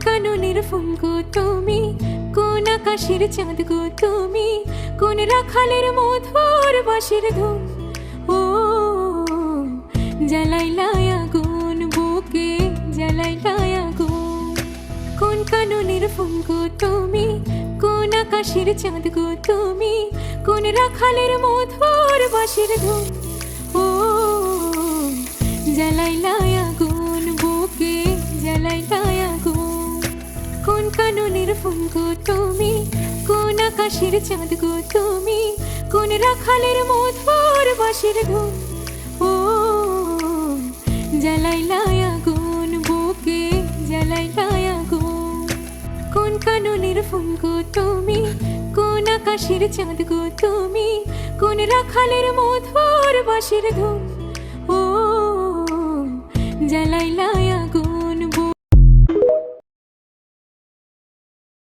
কাননের ফুল গো তুমি, কোন আকাশের চাঁদ গো তুমি, কোন রাখালের মধুর বাঁশির ধুন। ও জ্বালাইলা আগুন বুকে, জ্বালাইলা আগুন। কোন কাননের ফুল গো তুমি, কোন আকাশের চাঁদ গো তুমি, কোন রাখালের মধুর বাঁশির ধুন। ও জ্বালাইলা আগুন বুকে, জ্বালাইলা আগুন। কোন কাননের ফুল গো তুমি, কোন আকাশের চাঁদ গো তুমি, কোন রাখালের মধুর বাঁশির ধুন। ও জ্বালাইলা আগুন বুকে, জ্বালাইলা আগুন। কোন কাননের ফুল গো তুমি, কোন আকাশের চাঁদ গো তুমি, কোন রাখালের মধুর বাঁশির ধুন। ও জ্বালাইলা